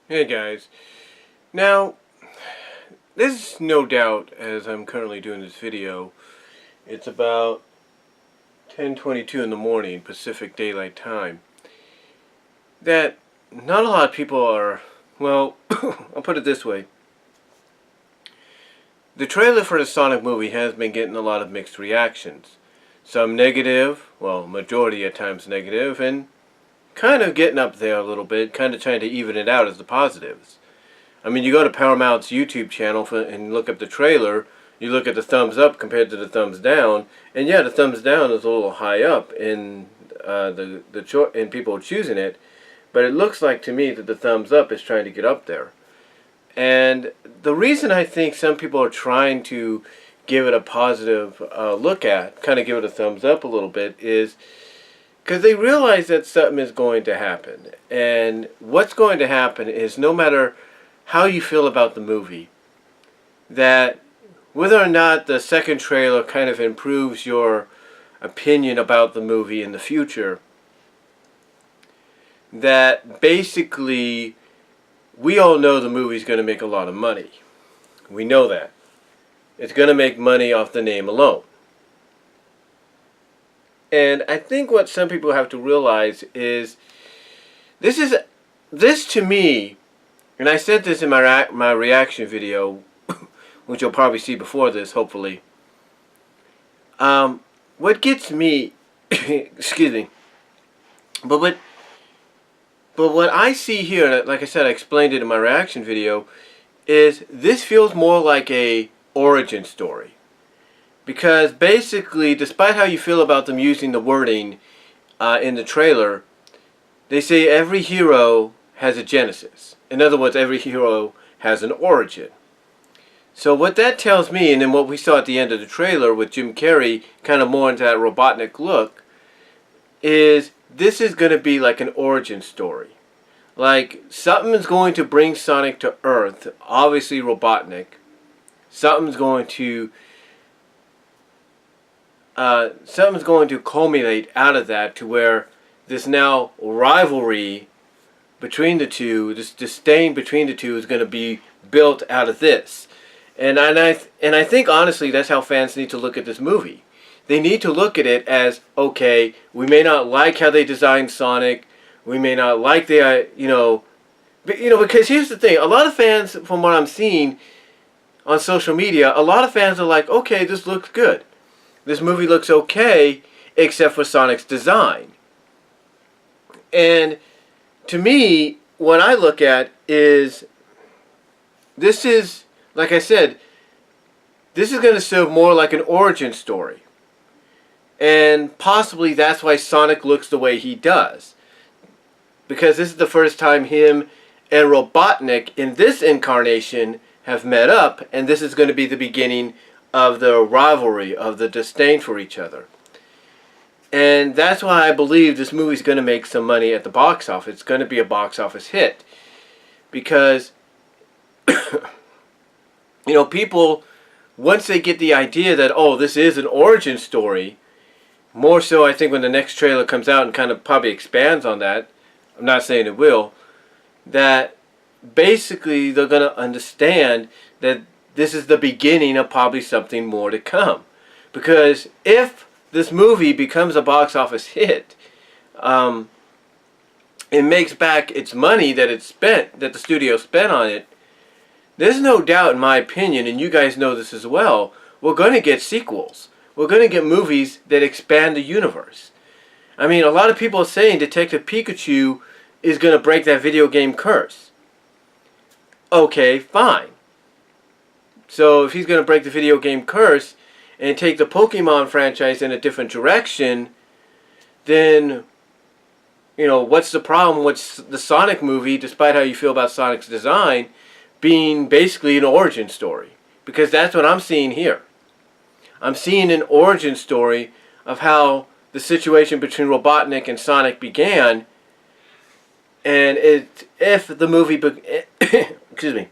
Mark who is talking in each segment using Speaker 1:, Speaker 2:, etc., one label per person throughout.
Speaker 1: Hey guys. Now, there's no doubt, as I'm currently doing this video, it's about 10:22 in the morning Pacific Daylight Time, that not a lot of people are, well, I'll put it this way. The trailer for the Sonic movie has been getting a lot of mixed reactions. Some negative, well, majority at times negative, and kind of getting up there a little bit, kind of trying to even it out as the positives. I mean, you go to Paramount's YouTube channel and look up the trailer, you look at the thumbs up compared to the thumbs down, and yeah, the thumbs down is a little high up in in people choosing it, but it looks like to me that the thumbs up is trying to get up there. And the reason I think some people are trying to give it a positive look at, kind of give it a thumbs up a little bit, is because they realize that something is going to happen. And what's going to happen is, no matter how you feel about the movie, that whether or not the second trailer kind of improves your opinion about the movie in the future, that basically we all know the movie's going to make a lot of money. We know that. It's going to make money off the name alone. And I think what some people have to realize is, this to me, and I said this in my reaction video, which you'll probably see before this, hopefully. What gets me, excuse me, but what I see here, like I said, I explained it in my reaction video, is this feels more like a origin story. Because basically, despite how you feel about them using the wording in the trailer, they say every hero has a genesis. In other words, every hero has an origin. So what that tells me, and then what we saw at the end of the trailer with Jim Carrey, kind of more into that Robotnik look, is this is going to be like an origin story. Like, something's going to bring Sonic to Earth, obviously Robotnik. Something's going to culminate out of that to where this now rivalry between the two, this disdain between the two, is going to be built out of this. And I think honestly that's how fans need to look at this movie. They need to look at it as, okay, we may not like how they designed Sonic, we may not like the because here's the thing, a lot of fans, from what I'm seeing on social media, a lot of fans are like, okay, this looks good. This movie looks okay, except for Sonic's design. And to me, what I look at is, this is, like I said, this is going to serve more like an origin story. And possibly that's why Sonic looks the way he does. Because this is the first time him and Robotnik in this incarnation have met up, and this is going to be the beginning of the rivalry, of the disdain for each other. And that's why I believe this movie's going to make some money at the box office. It's going to be a box office hit. Because, people, once they get the idea that, oh, this is an origin story, more so I think when the next trailer comes out and kind of probably expands on that, I'm not saying it will, that basically they're going to understand that this is the beginning of probably something more to come. Because if this movie becomes a box office hit, it makes back its money that it spent, that the studio spent on it, there's no doubt, in my opinion, and you guys know this as well, we're going to get sequels. We're going to get movies that expand the universe. I mean, a lot of people are saying Detective Pikachu is going to break that video game curse. Okay, fine. So if he's going to break the video game curse and take the Pokemon franchise in a different direction, then, what's the problem with the Sonic movie, despite how you feel about Sonic's design, being basically an origin story? Because that's what I'm seeing here. I'm seeing an origin story of how the situation between Robotnik and Sonic began, and if the movie excuse me,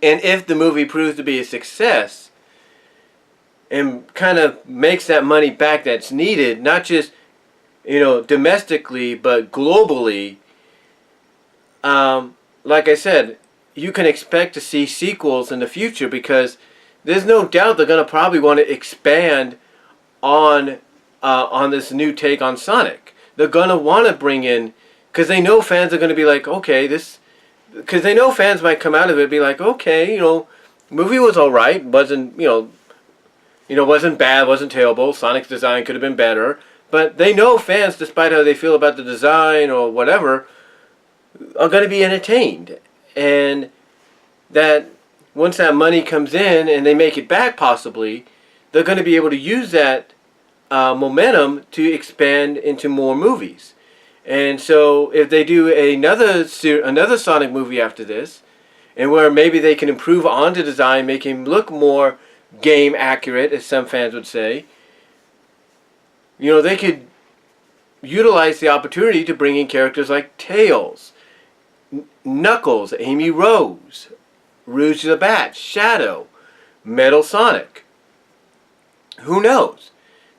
Speaker 1: and if the movie proves to be a success and kind of makes that money back that's needed, not just domestically but globally, like I said, you can expect to see sequels in the future because there's no doubt they're going to probably want to expand on this new take on Sonic. They're going to want to bring in, because they know fans are going to be like, okay, because they know fans might come out of it and be like, okay, movie was alright, wasn't, wasn't bad, wasn't terrible, Sonic's design could have been better, but they know fans, despite how they feel about the design or whatever, are going to be entertained. And that once that money comes in and they make it back possibly, they're going to be able to use that momentum to expand into more movies. And so if they do another Sonic movie after this, and where maybe they can improve on the design, make him look more game accurate, as some fans would say, they could utilize the opportunity to bring in characters like Tails, Knuckles, Amy Rose, Rouge the Bat, Shadow, Metal Sonic. Who knows?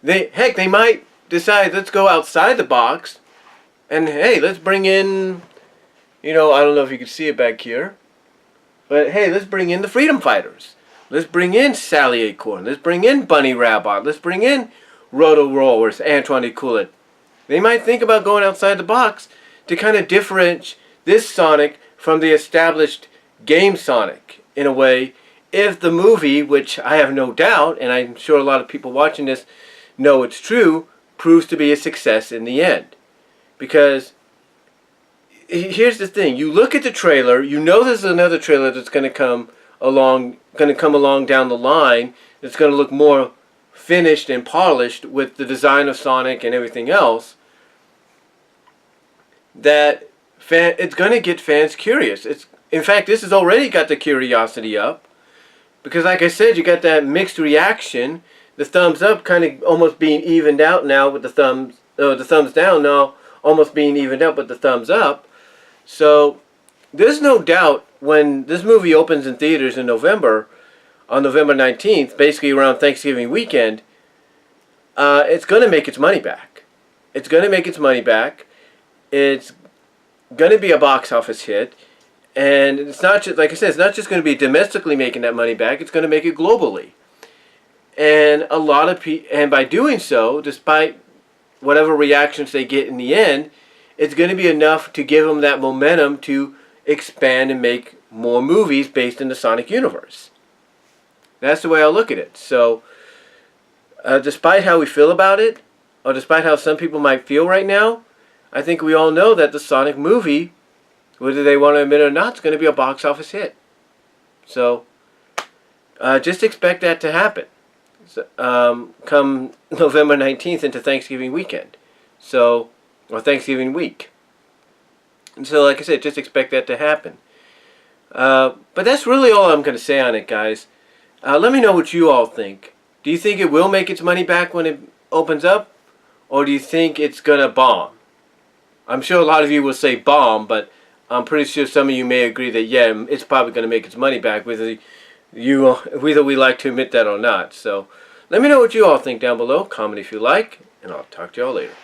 Speaker 1: They might decide, let's go outside the box, and hey, let's bring in, I don't know if you can see it back here, but hey, let's bring in the Freedom Fighters. Let's bring in Sally Acorn. Let's bring in Bunny Rabbit. Let's bring in Roto Rollers, Antoine Nicolet. They might think about going outside the box to kind of differentiate this Sonic from the established game Sonic in a way, if the movie, which I have no doubt, and I'm sure a lot of people watching this know it's true, proves to be a success in the end. Because here's the thing, you look at the trailer, there's another trailer that's going to come along down the line that's going to look more finished and polished with the design of Sonic and everything else, that it's going to get fans curious. In fact, this has already got the curiosity up, because like I said, you got that mixed reaction, the thumbs up kind of almost being evened out now with the thumbs down now almost being evened out with the thumbs up. So there's no doubt when this movie opens in theaters in November, on November 19th, basically around Thanksgiving weekend, it's going to make its money back. It's going to make its money back. It's going to be a box office hit. And it's not just, like I said, it's not just going to be domestically making that money back, it's going to make it globally. And a lot of and by doing so, despite whatever reactions they get in the end, it's going to be enough to give them that momentum to expand and make more movies based in the Sonic universe. That's the way I look at it. So, despite how we feel about it, or despite how some people might feel right now, I think we all know that the Sonic movie, whether they want to admit it or not, is going to be a box office hit. So, just expect that to happen. Come November 19th into Thanksgiving weekend. So, or Thanksgiving week. And so, like I said, just expect that to happen. But that's really all I'm going to say on it, guys. Let me know what you all think. Do you think it will make its money back when it opens up? Or do you think it's going to bomb? I'm sure a lot of you will say bomb, but I'm pretty sure some of you may agree that, yeah, it's probably going to make its money back, whether we like to admit that or not. So, let me know what you all think down below. Comment if you like, and I'll talk to y'all later.